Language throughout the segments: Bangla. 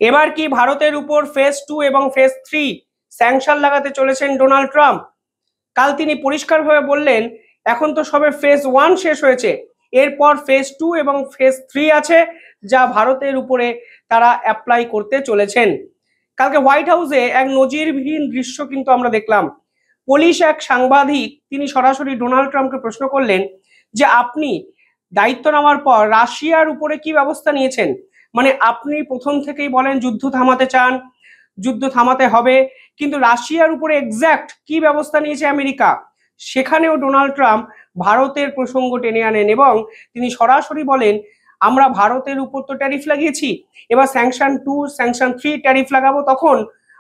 এবার কি ভারতের উপর ফেজ 2 এবং ফেজ 3 স্যাংশন লাগাতে চলেছেন ডোনাল্ড ট্রাম্প? কাল তিনি পরিষ্কারভাবে বললেন এখন তো সবে ফেজ 1 শেষ হয়েছে, এরপর ফেজ 2 এবং ফেজ 3 আছে যা ভারতের উপরে তারা অ্যাপ্লাই করতে চলেছেন। কালকে হোয়াইট হাউসে এক নজিরবিহীন দৃশ্য কিন্তু আমরা দেখলাম। পুলিশ এক সাংবাদিক তিনি সরাসরি ডোনাল্ড ট্রাম্পকে প্রশ্ন করলেন যে আপনি দায়িত্ব নেওয়ার পর রাশিয়ার উপরে কি ব্যবস্থা নিয়েছেন, মানে আপনি প্রথম থেকেই বলেন যুদ্ধ থামাতে চান, যুদ্ধ থামাতে হবে, কিন্তু রাশিয়ার উপরে এক্স্যাক্ট কি ব্যবস্থা নিয়েছে আমেরিকা? সেখানেও ডোনাল্ড ট্রাম্প ভারতের প্রসঙ্গ টেনে আনেন এবং তিনি সরাসরি বলেন আমরা ভারতের উপর তো ট্যারিফ লাগিয়েছি, এবার স্যাংশন 2 স্যাংশন 3 ট্যারিফ লাগাবো, তখন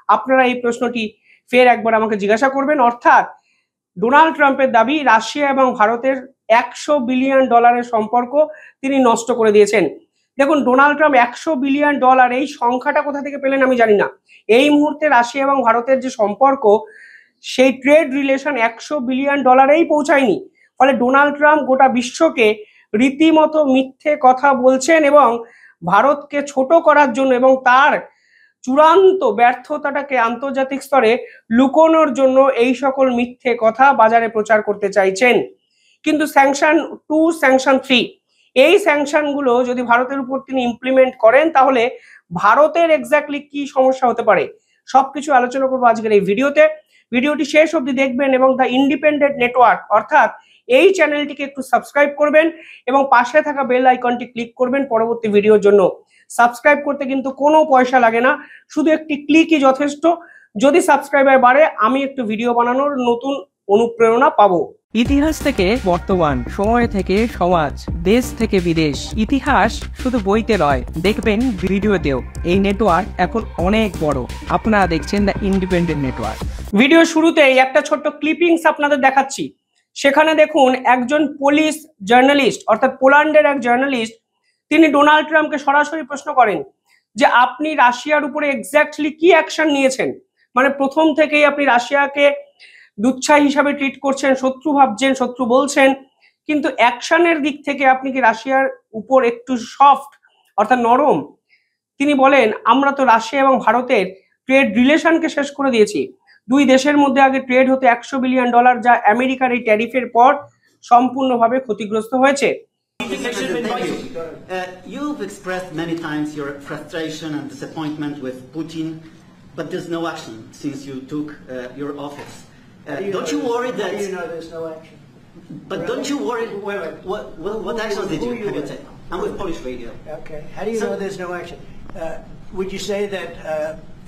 আপনারা এই প্রশ্নটি ফের একবার আমাকে জিজ্ঞাসা করবেন। অর্থাৎ ডোনাল্ড ট্রাম্পের দাবি রাশিয়া এবং ভারতের $100 বিলিয়ন সম্পর্ক তিনি নষ্ট করে দিয়েছেন। দেখুন ডোনাল্ড ট্রাম্প $100 বিলিয়ন এই সংখ্যাটা কোথা থেকে পেলেন আমি জানি না। এই মুহূর্তে রাশিয়া এবং ভারতের যে সম্পর্ক সেই ট্রেড রিলেশন $100 বিলিয়ন পৌঁছায়নি। ফলে ডোনাল্ড ট্রাম্প গোটা বিশ্বকে রীতিমতো মিথ্যে কথা বলছেন এবং ভারতকে ছোট করার জন্য এবং তার চূড়ান্ত ব্যর্থতাটাকে আন্তর্জাতিক স্তরে লুকোনোর জন্য এই সকল মিথ্যে কথা বাজারে প্রচার করতে চাইছেন। কিন্তু স্যাংশন 2 স্যাংশন 3 এই স্যাংশনগুলো যদি ভারতের উপর তিনি ইমপ্লিমেন্ট করেন তাহলে ভারতের এক্স্যাক্টলি কি সমস্যা হতে পারে সবকিছু আলোচনা করবো আজকের এই ভিডিওতে। ভিডিওটি শেষ অবধি দেখবেন এবং দ্য ইন্ডিপেন্ডেন্ট নেটওয়ার্ক অর্থাৎ এই চ্যানেলটিকে একটু সাবস্ক্রাইব করবেন এবং পাশে থাকা বেল আইকনটি ক্লিক করবেন পরবর্তী ভিডিওর জন্য। সাবস্ক্রাইব করতে কিন্তু কোনো পয়সা লাগে না, শুধু একটি ক্লিকই যথেষ্ট। যদি সাবস্ক্রাইবার বাড়ে আমি একটু ভিডিও বানানোর নতুন অনুপ্রেরণা পাবো। ইতিহাস থেকে বর্তমান, সময় থেকে সমাজ, দেশ থেকে বিদেশ, ইতিহাস শুধু বইতে নয় দেখবেন ভিডিওতেও। এই নেটওয়ার্ক এখন অনেক বড়। আপনারা দেখছেন দ্য ইন্ডিপেন্ডেন্ট নেটওয়ার্ক। ভিডিও শুরুতেই একটা ছোট্ট ক্লিপিংস আপনাদের দেখাচ্ছি। সেখানে দেখুন একজন পুলিশ জার্নালিস্ট অর্থাৎ পোল্যান্ডের এক জার্নালিস্ট তিনি ডোনাল্ড ট্রাম্পকে সরাসরি প্রশ্ন করেন যে আপনি রাশিয়ার উপরে এক্স্যাক্টলি কি অ্যাকশন নিয়েছেন, মানে প্রথম থেকেই আপনি রাশিয়াকে দুচ্ছাই হিসাবে ট্রিট করছেন, শত্রু ভাবছেন, শত্রু বলছেন, কিন্তু অ্যাকশনের দিক থেকে আপনি কি রাশিয়ার উপর একটু সফট অর্থাৎ নরম? তিনি বলেন আমরা তো রাশিয়া এবং ভারতের ট্রেড রিলেশনকে শেষ করে দিয়েছি। দুই দেশের মধ্যে আগে ট্রেড হতো $100 বিলিয়ন, যা আমেরিকার এই ট্যারিফের পর সম্পূর্ণভাবে ক্ষতিগ্রস্ত হয়েছে। You've expressed many times your frustration and disappointment with Putin, but there's no action since you took your office. Don't you worry that? How do you know there's no action? But don't you worry? Wait. What action did you have you taken? I'm with Polish Radio. Okay. How do you know there's no action? Would you say that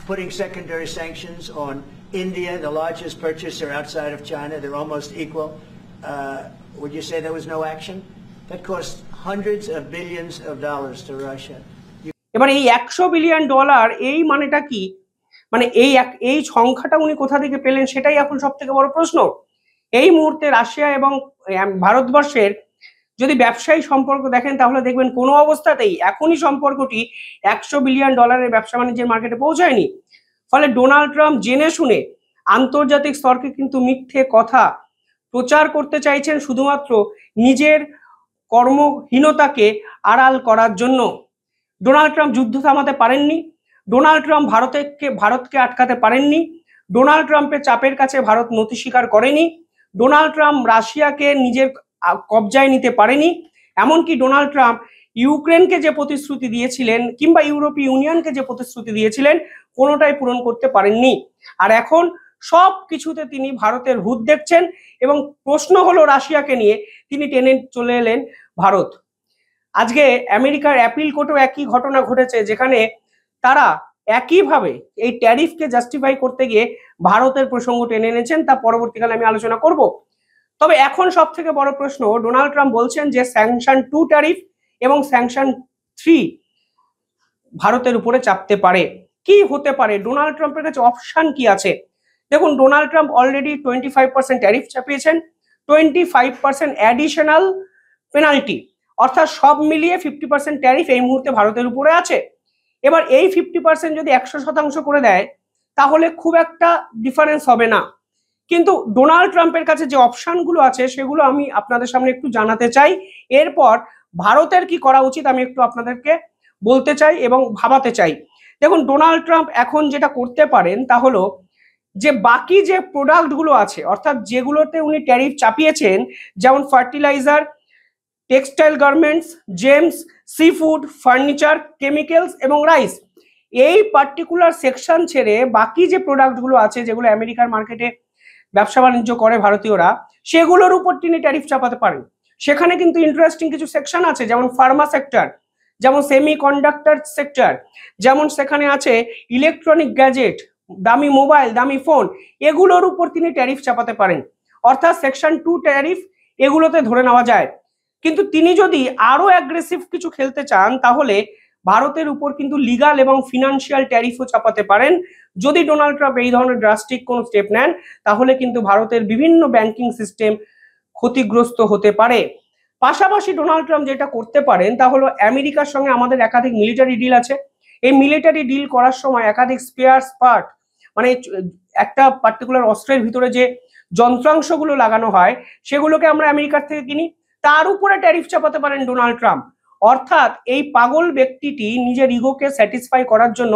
putting secondary sanctions on India, the largest purchaser outside of China, they're almost equal? Would you say there was no action? That cost hundreds of billions of dollars to Russia. এবার এই $100 বিলিয়ন এই মানেটা কি, মানে এই সংখ্যাটা উনি কোথা থেকে পেলেন সেটাই এখন সব থেকে বড় প্রশ্ন। এই মুহূর্তে রাশিয়া এবং ভারতবর্ষের যদি ব্যবসায়ী সম্পর্ক দেখেন তাহলে দেখবেন কোনো অবস্থাতেই এখনই সম্পর্কটি $100 বিলিয়ন ব্যবসা বাণিজ্যের মার্কেটে পৌঁছায়নি। ফলে ডোনাল্ড ট্রাম্প জেনে শুনে আন্তর্জাতিক স্তরকে কিন্তু মিথ্যে কথা প্রচার করতে চাইছেন শুধুমাত্র নিজের কর্মহীনতাকে আড়াল করার জন্য। ডোনাল্ড ট্রাম্প যুদ্ধ থামাতে পারেননি, ডোনাল্ড ট্রাম্প ভারতকে আটকাতে পারেননি, ডোনাল্ড ট্রাম্পের চাপের কাছে ভারত নতি স্বীকার করেনি, ডোনাল্ড ট্রাম্প রাশিয়াকে নিজের কবজায় নিতে পারেনি, এমনকি ডোনাল্ড ট্রাম্প ইউক্রেনকে যে প্রতিশ্রুতি দিয়েছিলেন কিংবা ইউরোপীয় ইউনিয়নকে যে প্রতিশ্রুতি দিয়েছিলেন কোনোটাই পূরণ করতে পারেননি। আর এখন সব কিছুতে তিনি ভারতের হুদ দেখছেন এবং প্রশ্ন হলো রাশিয়াকে নিয়ে তিনি টেনে চলে এলেন ভারত। আজকে আমেরিকার অ্যাপিল কোর্টেও একই ঘটনা ঘটেছে যেখানে তারা একইভাবে এই ট্যারিফকে জাস্টিফাই করতে গিয়ে ভারতের প্রসঙ্গ টেনে এনেছেন, তা পরবর্তীকালে আমি আলোচনা করব। তবে এখন সব থেকে বড় প্রশ্ন, ডোনাল্ড ট্রাম্প বলছেন যে স্যাংশন 2 ট্যারিফ এবং স্যাংশন 3 ভারতের উপরে চাপতে পারে। কি হতে পারে, ডোনাল্ড ট্রাম্পের কাছে অপশন কি আছে? দেখুন ডোনাল্ড ট্রাম্প অলরেডি 25% ট্যারিফ চাপিয়েছেন, 25% অ্যাডিশনাল পেনাল্টি, অর্থাৎ সব মিলিয়ে 50% ট্যারিফ এই মুহূর্তে ভারতের উপরে আছে। এবার এই 50% যদি 100% করে দেয় তাহলে খুব একটা ডিফারেন্স হবে না, কিন্তু ডোনাল্ড ট্রাম্পের কাছে যে অপশনগুলো আছে সেগুলো আমি আপনাদের সামনে একটু জানাতে চাই। এরপর ভারতের কি করা উচিত আমি একটু আপনাদেরকে বলতে চাই এবং ভাবাতে চাই। দেখুন, ডোনাল্ড ট্রাম্প এখন যেটা করতে পারেন তা হলো যে বাকি যে প্রোডাক্টগুলো আছে, অর্থাৎ যেগুলোতে উনি ট্যারিফ চাপিয়েছেন, যেমন fertiliser, textile garments, James, sea food, furniture, chemicals এবং রাইস, এই পার্টিকুলার সেকশন ছেড়ে বাকি যে প্রোডাক্টগুলো আছে যেগুলো আমেরিকার মার্কেটে ব্যবসা বাণিজ্য করে ভারতীয়রা, সেগুলোর উপর তিনি ট্যারিফ চাপাতে পারেন। সেখানে কিন্তু ইন্টারেস্টিং কিছু সেকশন আছে, যেমন ফার্মা সেক্টর, যেমন সেমি কন্ডাক্টর সেক্টর, যেমন সেখানে আছে ইলেকট্রনিক গ্যাজেট, দামি মোবাইল, দামি ফোন, এগুলোর উপর তিনি ট্যারিফ চাপাতে পারেন। অর্থাৎ সেকশন 2 ট্যারিফ এগুলোতে ধরে নেওয়া যায়। কিন্তু তিনি যদি আরো অ্যাগ্রেসিভ কিছু খেলতে চান তাহলে ভারতের উপর কিন্তু লিগাল এবং ফিনান্সিয়াল ট্যারিফও চাপাতে পারেন। যদি ডোনাল্ড ট্রাম্প এই ধরনের ড্রাস্টিক কোনো স্টেপ নেন তাহলে কিন্তু ভারতের বিভিন্ন ব্যাংকিং সিস্টেম ক্ষতিগ্রস্ত হতে পারে। পাশাপাশি ডোনাল্ড ট্রাম্প যেটা করতে পারেন তা হলো আমেরিকার সঙ্গে আমাদের একাধিক মিলিটারি ডিল আছে। এই মিলিটারি ডিল করার সময় একাধিক স্পেয়ার পার্ট, মানে একটা পার্টিকুলার অস্ত্রের ভিতরে যে যন্ত্রাংশগুলো লাগানো হয় সেগুলোকে আমরা আমেরিকার থেকে কিনি, তার উপরে ট্যারিফ চাপাতে পারেন ডোনাল্ড ট্রাম্প। অর্থাৎ এই পাগল ব্যক্তিটি নিজের ইগোকে স্যাটিসফাই করার জন্য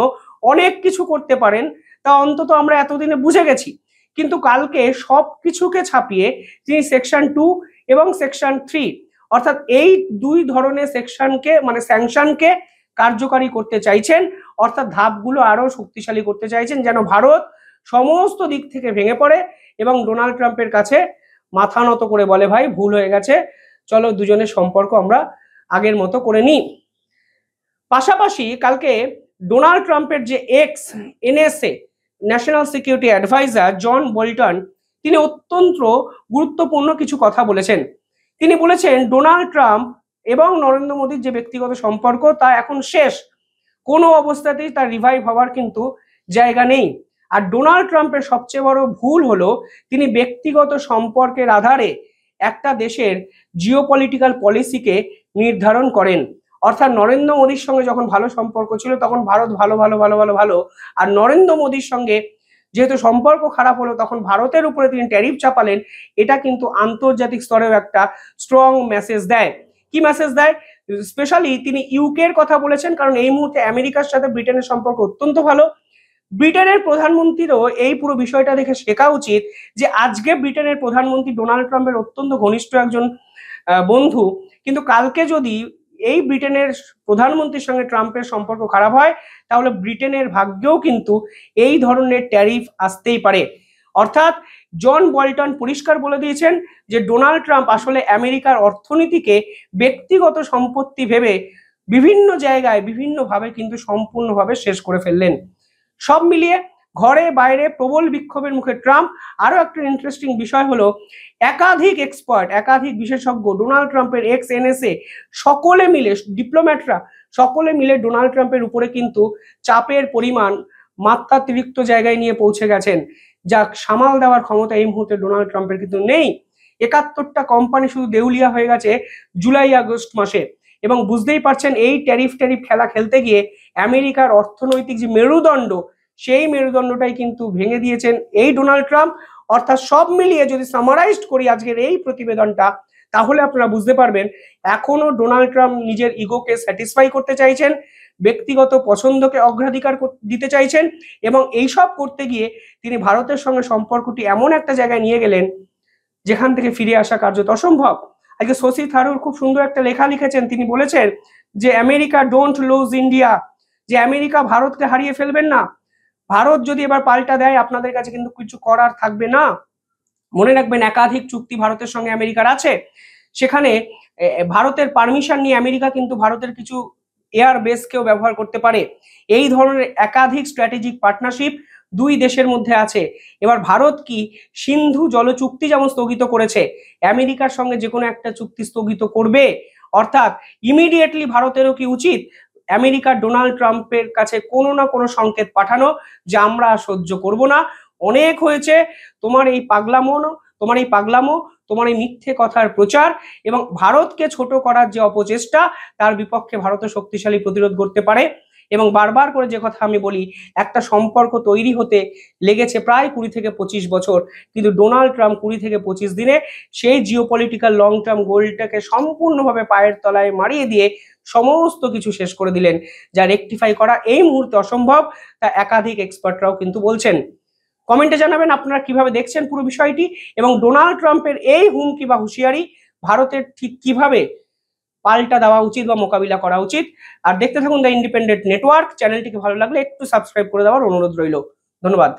অনেক কিছু করতে পারেন, তা অন্তত আমরা এতদিনে বুঝে গেছি। কিন্তু কালকে সব কিছুকে ছাপিয়ে তিনি সেকশন 2 এবং সেকশন 3, অর্থাৎ এই দুই ধরনের সেকশনকে, মানে স্যাংশনকে কার্যকারী করতে চাইছেন, অর্থাৎ ধাপগুলো আরো শক্তিশালী করতে চাইছেন যেন ভারত সমস্ত দিক থেকে ভেঙে পড়ে এবং ডোনাল্ড ট্রাম্পের কাছে মাথা নত করে বলে, ভাই ভুল হয়ে গেছে, চলো দুজনের সম্পর্ক আমরা আগের মতো করে নিই। পাশাপাশি কালকে ডোনাল্ড ট্রাম্পের যে ex NSA national security adviser John Bolton, তিনি অত্যন্ত গুরুত্বপূর্ণ কিছু কথা বলেছেন। তিনি বলেছেন ডোনাল্ড ট্রাম্প এবং নরেন্দ্র মোদীর যে ব্যক্তিগত সম্পর্ক তা এখন শেষ, কোনো অবস্থাতেই তার রিভাইভ হওয়ার কিন্তু জায়গা নেই। আর ডোনাল্ড ট্রাম্পের সবচেয়ে বড় ভুল হলো তিনি ব্যক্তিগত সম্পর্কের আধারে একটা দেশের জিওপলিটিক্যাল পলিসিকে নির্ধারণ করেন। অর্থাৎ নরেন্দ্র মোদীর সঙ্গে যখন ভালো সম্পর্ক ছিল তখন ভারত ভালো ভালো ভালো ভালো ভালো, আর নরেন্দ্র মোদীর সঙ্গে যেহেতু সম্পর্ক খারাপ হলো তখন ভারতের উপরে তিনি ট্যারিফ চাপালেন। এটা কিন্তু আন্তর্জাতিক স্তরেও একটা স্ট্রং মেসেজ দেয়। কি মেসেজ দেয়? স্পেশালি তিনি ইউকের কথা বলেছেন, কারণ এই মুহূর্তে আমেরিকার সাথে ব্রিটেনের সম্পর্ক অত্যন্ত ভালো। ব্রিটেনের প্রধানমন্ত্রীরও এই পুরো বিষয়টা দেখে শেখা উচিত যে আজকে ব্রিটেনের প্রধানমন্ত্রী ডোনাল্ড ট্রাম্পের অত্যন্ত ঘনিষ্ঠ একজন বন্ধু, কিন্তু কালকে যদি এই ব্রিটেনের প্রধানমন্ত্রীর সঙ্গে ট্রাম্পের সম্পর্ক খারাপ হয় তাহলে ব্রিটেনের ভাগ্যেও কিন্তু এই ধরনের ট্যারিফ আসতেই পারে। অর্থাৎ জন বোল্টন পরিষ্কার বলে দিয়েছেন যে ডোনাল্ড ট্রাম্প আসলে আমেরিকার অর্থনীতিকে ব্যক্তিগত সম্পত্তি ভেবে বিভিন্ন জায়গায় বিভিন্নভাবে কিন্তু সম্পূর্ণভাবে শেষ করে ফেললেন। সব মিলিয়ে ঘরে বাইরে প্রবল বিক্ষোভের মুখে ট্রাম্প। আরো একটা ইন্টারেস্টিং বিষয় হলো একাধিক এক্সপার্ট, একাধিক বিশেষজ্ঞ, ডোনাল্ড ট্রাম্পের এক্স এনএসএ সকলে মিলে, ডিপ্লোম্যাটরা সকলে মিলে ডোনাল্ড ট্রাম্পের উপরে কিন্তু চাপের পরিমাণ মাত্রাতিরিক্ত জায়গায় নিয়ে পৌঁছে গেছেন, যা সামাল দেওয়ার ক্ষমতা এই মুহূর্তে ডোনাল্ড ট্রাম্পের কিন্তু নেই। 71টা কোম্পানি শুধু দেউলিয়া হয়ে গেছে জুলাই আগস্ট মাসে, এবং বুঝতেই পারছেন এই ট্যারিফ খেলা খেলতে গিয়ে আমেরিকার অর্থনৈতিক যে মেরুদণ্ড, সেই মেরুদণ্ডটাই কিন্তু ভেঙে দিয়েছেন এই ডোনাল্ড ট্রাম্প। অর্থাৎ সব মিলিয়ে যদি সামারাইজড করি আজকের এই প্রতিবেদনটা, তাহলে আপনারা বুঝতে পারবেন এখনো ডোনাল্ড ট্রাম্প নিজের ইগোকে স্যাটিসফাই করতে চাইছেন, ব্যক্তিগত পছন্দকে অগ্রাধিকার দিতে চাইছেন, এবং এইসব করতে গিয়ে তিনি ভারতের সঙ্গে সম্পর্কটি এমন একটা জায়গায় নিয়ে গেলেন যেখান থেকে ফিরে আসা কার্যত অসম্ভব। আজকে শশী থারুর খুব সুন্দর একটা লেখা লিখেছেন। তিনি বলেছেন যে আমেরিকা ডোন্ট লুজ ইন্ডিয়া, যে আমেরিকা ভারতকে হারিয়ে ফেলবেন না। ভারত যদি এবার পাল্টা দেয় আপনাদের কাছে কিন্তু কিছু করার থাকবে না। মনে রাখবেন একাধিক চুক্তি ভারতের সঙ্গে আমেরিকার আছে, সেখানে ভারতের পারমিশন নিয়ে আমেরিকা কিন্তু ভারতের কিছু এয়ার বেসকেও ব্যবহার করতে পারে। এই ধরনের একাধিক স্ট্র্যাটেজিক পার্টনারশিপ দুই দেশের মধ্যে আছে। এবার ভারত কি সিন্ধু জল চুক্তি যেমন স্থগিত করেছে, আমেরিকার সঙ্গে যে কোনো একটা চুক্তি স্থগিত করবে। অর্থাৎ ইমিডিয়েটলি ভারতেরও কি উচিত আমেরিকা ডোনাল্ড ট্রাম্পের কাছে কোনো না কোনো সংকেত পাঠানো যে আমরা সহ্য করব না, অনেক হয়েছে তোমার এই পাগলামো, তোমার এই মিথ্যে কথার প্রচার, এবং ভারতকে ছোট করার যে অপচেষ্টা তার বিপক্ষে ভারত শক্তিশালী প্রতিরোধ করতে পারে। এবং বারবার করে যে কথা আমি বলি, একটা সম্পর্ক তৈরি হতে লেগেছে প্রায় 20 থেকে 25 বছর, কিন্তু ডোনাল্ড ট্রাম্প 20 থেকে 25 দিনে সেই জিওপলিটিক্যাল লং টার্ম গোলটাকে সম্পূর্ণভাবে পায়ের তলায় মারিয়ে দিয়ে সমস্ত কিছু শেষ করে দিলেন, যা রেকটিফাই করা এই মুহূর্তে অসম্ভব, তা একাধিক এক্সপার্টরাও কিন্তু বলছেন। কমেন্টে জানাবেন আপনারা কিভাবে দেখছেন পুরো বিষয়টি, এবং ডোনাল্ড ট্রাম্পের এই হুমকি বা হুঁশিয়ারি ভারতের ঠিক কিভাবে পাল্টা দেওয়া উচিত বা মোকাবিলা করা উচিত। আর দেখতে থাকুন দ্য ইন্ডিপেন্ডেন্ট নেটওয়ার্ক। চ্যানেলটিকে ভালো লাগলে একটু সাবস্ক্রাইব করে দেওয়ার অনুরোধ রইল। ধন্যবাদ।